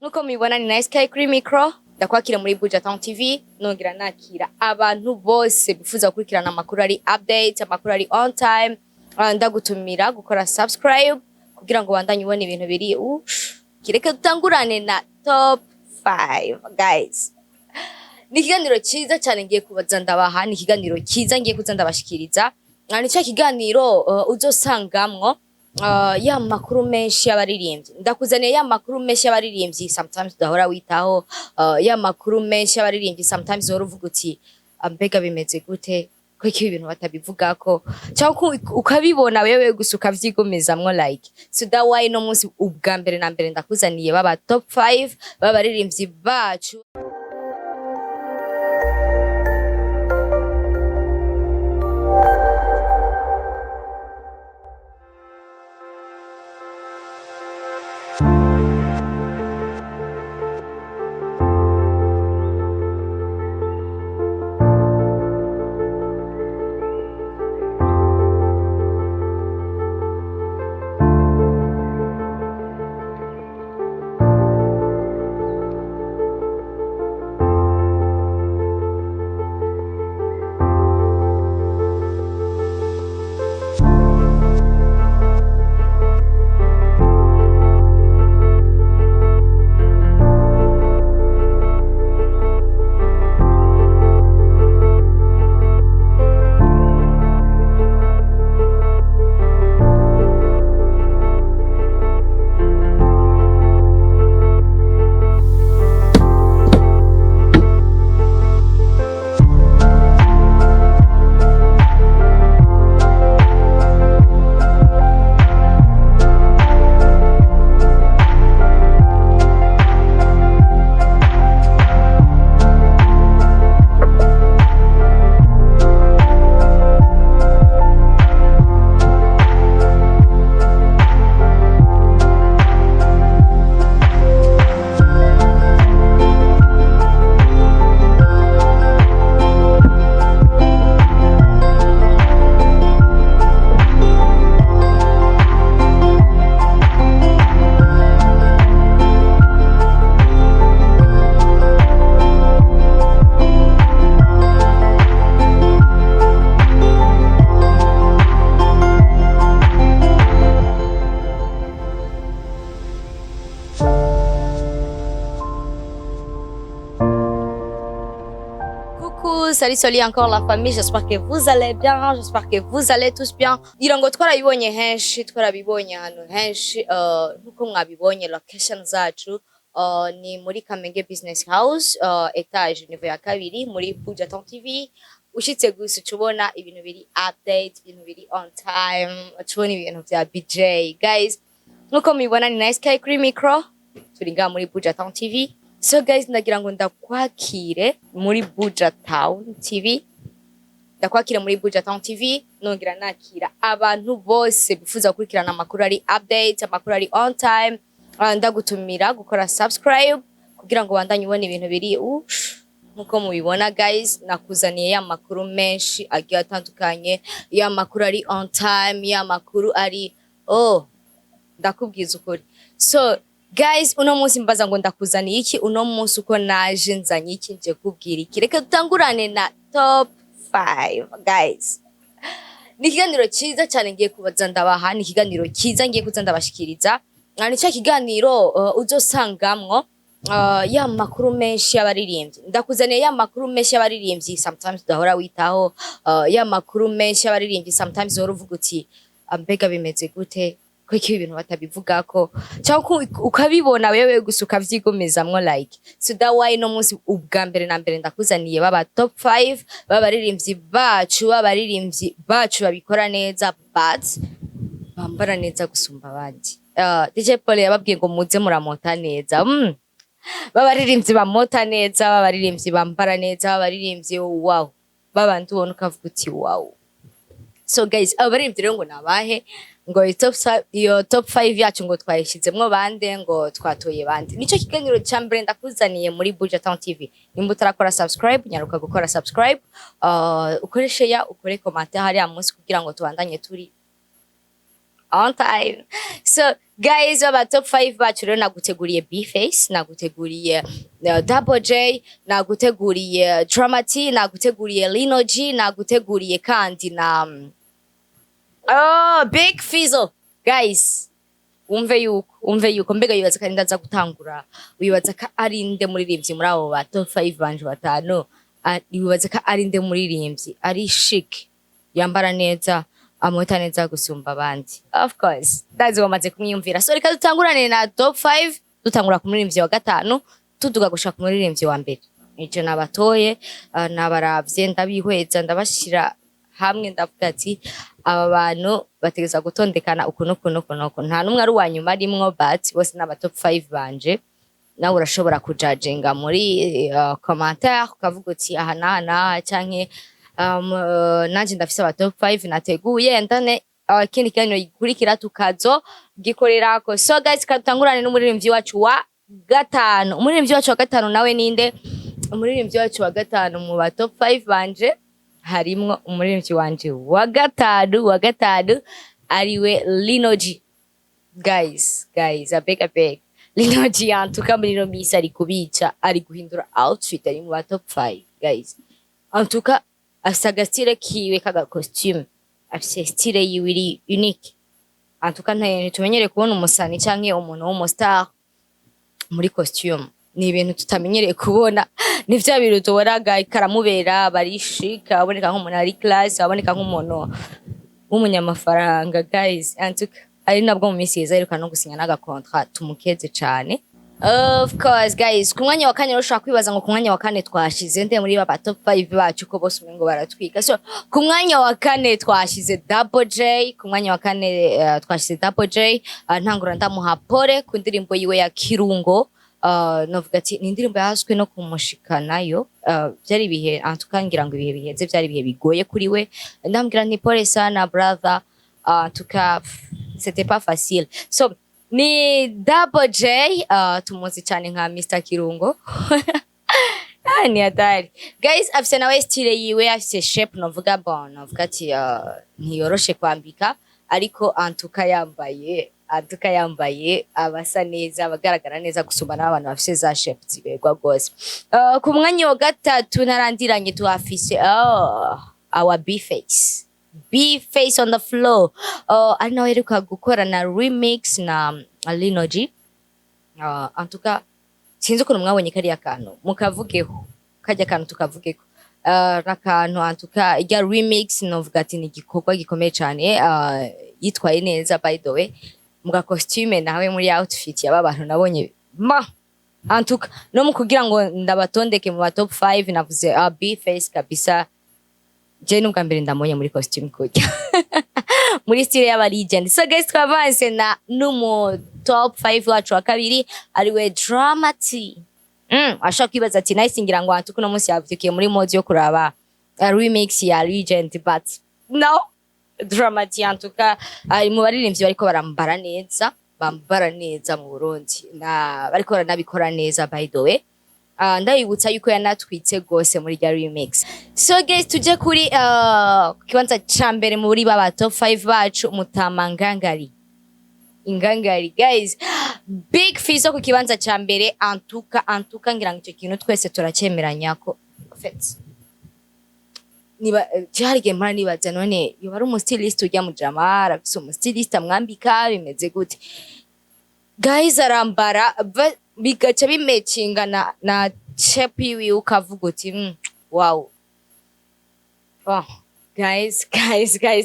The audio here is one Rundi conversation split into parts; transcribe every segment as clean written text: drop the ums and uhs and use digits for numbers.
Nuko mibona ni nice Sky kuri micro ndakwakira muri Buja TV nongira nakira abantu bose bifuza gukurikirana amakuru ari update amakuru ari on time ndagutumira gukora subscribe kugira ngo bandanye ubone ibintu biri kireke dutangurane na top 5 guys. Ni ikiganiro cyiza cyane ngiye kubaza ndabaha ni ikiganiro cyiza ngiye kuza ndabashikiriza ni cya kiganiro uzosangamwo ya makuru menshi y'abaririmbyi ndakuzaniye ya makuru menshi y'abaririmbyi sometimes udahora witaho ya makuru menshi y'abaririmbyi sometimes uhora uvuga uti mbega bimeze gute ko iki ibintu batabivugako cyangwa ukabibona wewe gusa ukavyigomezamwo like so that why no munsi ubwa mbere na mbere ndakuzaniye baba top 5 b'abaririmbyi bacu. Salut encore la famille, j'espère que vous allez bien, j'espère que vous allez tous bien. Irango twarabibonye henshi, twarabibonye hano henshi nkuko mwabibonye location zacu ni muri Kamenge Business House etage niveau ya kabiri muri Buja TV. Ushitse gusa tubona ibintu biri update, ibintu biri on time, tubona ibintu bya BJ. Guys, nkuko mubibona ni nice Sky kuri micro, turi nga muri Buja TV. So guys, ndagira ngo ndakwakire muri Buja TV. Ndakwakire muri Buja TV nongira nakira abantu bose bifuza gukurikirana amakuru ari update, amakuru ari on time ndagutumira gukora subscribe kugira ngo bandanye ubone ibintu biri nkuko mubibona guys. Nakuzaniye ya makuru menshi agiye atandukanye, ya makuru ari on time, ya makuru ari ndakubwiza ukuri. So guys, uno munsi mbaza ngo ndakuzaniye iki uno munsi uko naje nzanye iki nje kubwira iki. Reka dutangurane na top 5 guys. Ni ikiganiro cyiza cyane ngiye kubaza ndabaha ni ikiganiro cyiza ngiye kuza ndabashikiriza ni cya kiganiro uzosangamwo ya makuru menshi y'abaririmbyi ndakuzaniye ya makuru menshi y'abaririmbyi sometimes udahora witaho ya makuru menshi y'abaririmbyi sometimes uhora uvuga uti mbega bimeze gute ko iki ibintu batabivugako cyangwa ukabibona wewe gusa ukavyigomezamwo like so that why no munsi ubwa mbere na mbere ndakuzaniye baba top 5 b'abaririmbyi bacu babikora neza but bambara neza gusumba abandi. DJ Paul yababwiye ngo muze muramota neza b'abaririmbyi bamota neza, b'abaririmbyi bambara neza, b'abaririmbyi wow babandi ubona ukavuga uti wow. So guys, abaririmbyi rero ngo nabahe ngo iyo top 5 yacu ngo twayishizemwo bande ngo twatoye bande. Nico kiganiro cya mbere ndakuzaniye muri Buja TV. Nimba utarakora subscribe nyaruka gukora subscribe, ukore share, ukore comment hari amunsi kugira ngo tubandanye turi on time. So guys, aba top 5 bacu rero naguteguriye B.FACE, naguteguriye Double J, naguteguriye Dramati, naguteguriye LINO G, naguteguriye kandi na Big FIZO. Guys, umve yuko mbega yibaza kandi ndaza gutangura, wibaza ka ari nde muririmbyi muri abo ba top 5 banje batanu, wibaza ka ari nde muririmbyi ari chic, yambara neza, amota neza gusumba abandi. Of course, that's wamaze kumwiyumvira. So reka dutangurane na top 5, dutangura ku muririmbyi wa gatanu, tuduga gushaka ku muririmbyi wa mbere. Nico nabatoye, nabaravye ndabihweza ndabashira hamwe ndavuga ati aba bantu bategeza gutondekana ukuntu nta numwe ari uwanyuma arimwo, but bose n'aba top 5 banje. Nawe urashobora kujudginga muri commentaire ukavuga uti aha na canke nanje ndafise aba top 5 nateguye ndane ikindi kanyo gikurikira tukazo gikorerako. So guys, katangurane n'umuririmbyi wacu wa gatanu. Umuririmbyi wacu wa gatanu nawe ninde? Umuririmbyi wacu wa gatanu mu ba top 5 banje harimwo umuririmbyi wanje wa gatanu ariwe LINO G. Guys, I beg LINO G antuka muri no misi ari kubica, ari guhindura outfit ari mu ba top 5 guys. Antuka afise agastile kiwe kaga costume, afise style yiwe unique. Antuka ntitumenyere kubona umusani canke umuntu w'umustar muri costume. Ni ibintu tutamenyereye kubona, ni vya bintu tubonaga karamubera bari chic, aboneka nk'umuntu ari class, aboneka nk'umuntu w'umunyamafaranga guys. Antuka ari nabwo mu misi yeza iruka no gusinya naga contract tumukeze cyane. Of course guys, ku mwanya wa kane ushaka kwibaza ngo ku mwanya wa kane twashize nde muri ba top 5 bacu ko bose umengo baratwika. So ku mwanya wa kane twashize Double J, ku mwanya wa kane twashize Double J. Ntangura ndamuha pole ku ndirimbo yiwe ya Kirungo. Novuga ati ni indirimbo yahaswe no kumushika nayo, byari bihe antukangira ngo ibihe biheze byari bihe bigoye kuri we. Ndambwira nti pole sana brother, tuka c'était pas facile. So ni Double J, tumuzi cyane nka Mr Kirungo. Ni hatari guys, afise nawe style yiwe, afise shape novuga bon, novuga ati ntiyoroshe kwambika, ariko antuka yambaye abasa neza, abagaragara neza gusumba n'abantu bafise za shape ziberwa gose. Ku mwanya wa gatatu narandiranye tuhafise our B.FACE on the floor. Ari nawe heruka gukora na remix na LINO G. Antuka sinzi ukuntu mwabonye kariya kantu mukavugeho, kajya kantu tukavugeho. Nakantu antuka ijya remix novuga ati ni igikorwa gikomeye cyane, yitwaye neza by the way. Muga costume nawe muri outfit yaba bantu nabonye antuka no mu kugira ngo ndabatondeke mu ba top 5 navuze B.FACE kabisa. Je nubwa mbere ndamubonye muri costume kujya muri style y'aba legend. So guys, twavanse na numu top 5 wacu wa kabiri ariwe Dramati. Ashaka kwibaza ati nice ngira ngo antuka no munsi yavukiye muri mode yo kuraba remix ya legend, but no, Dramati antuka ari mu baririmbyi bariko barambara neza mu Burundi, na bariko baranabikora neza by the way. Ndabibutsa yuko yanatwitse gose muri ya remix. So guys, tuje kuri kibanza cambere muri baba top 5 bacu Mutama Ingangari guys. Big FIZO ku kibanza cambere, antuka ngira ngo icyo kintu twese turacemeranya ko fait niba cyarige mara nibaza none yo bari umustylist ujya mu jamara, afise umustylist amwambika bimeze gute guys? Arambara bigaca bimecinga na shape yiwe ukavuga uti wow. Guys,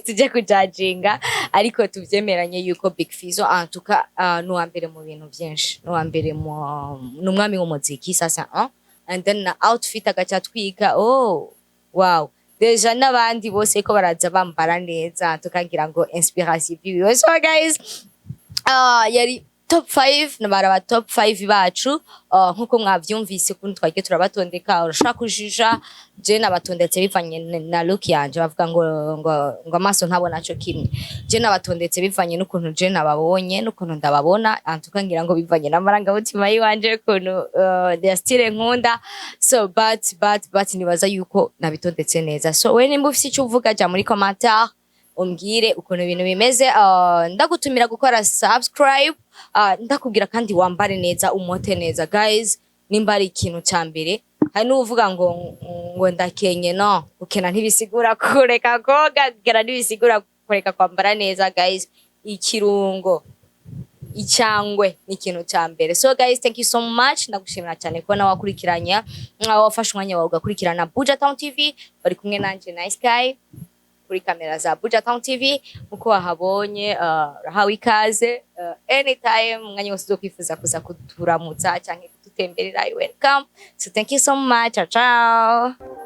tuje kujudginga ariko tuvyemeranye yuko Big FIZO antuka nuwa mbere mu bintu byinshi, nuwa mbere numwami w'umuziki sasa. And then na outfit agaca twika, wow. Deja n'abandi bose ko baraza bambara neza, tukagira ngo inspiration viwe. So guys, yari top 5 n'abara top 5 bacu. Nkuko mwavyumvise kuntu twagiye turabatondeka, urashaka kujija je nabatondetse bivanye na look yanje, bavuga ngo amaso ntabona cyo kimwe. Je nabatondetse bivanye n'ukuntu je nababonye n'ukuntu ndababona, antuka ngira ngo bivanye n'amaranga mutima yiwanje kuntu their style nkunda. So but nibaza yuko nabitondetse neza. So we nimba ufise icyo uvuga ja muri commentaire, umbwire ukuntu ibintu bimeze. Ndagutumira gukora subscribe, ndakubwira kandi wambare neza umote neza guys. Nimba ari ikintu cyambere hari n'uvuga ngo ndakenye, no ukena ntibisigura kureka koga, gera ntibisigura kureka kwambara neza guys. Ikirungo icyangwe ni ikintu cyambere. So guys, thank you so much, ndagushimira cyane ko nawe wakurikiranya, wafashe umwanya wawe ugakurikirana Buja Town TV. Bari kumwe nanje Nice Guy kuri kamera za Buja Town TV. Uko wahabonye rahawe ikaze anytime, mwanya wose uzokwifuza kuza kuturamutsa cyangwa kututemberera, welcome. So thank you so much, ciao ciao.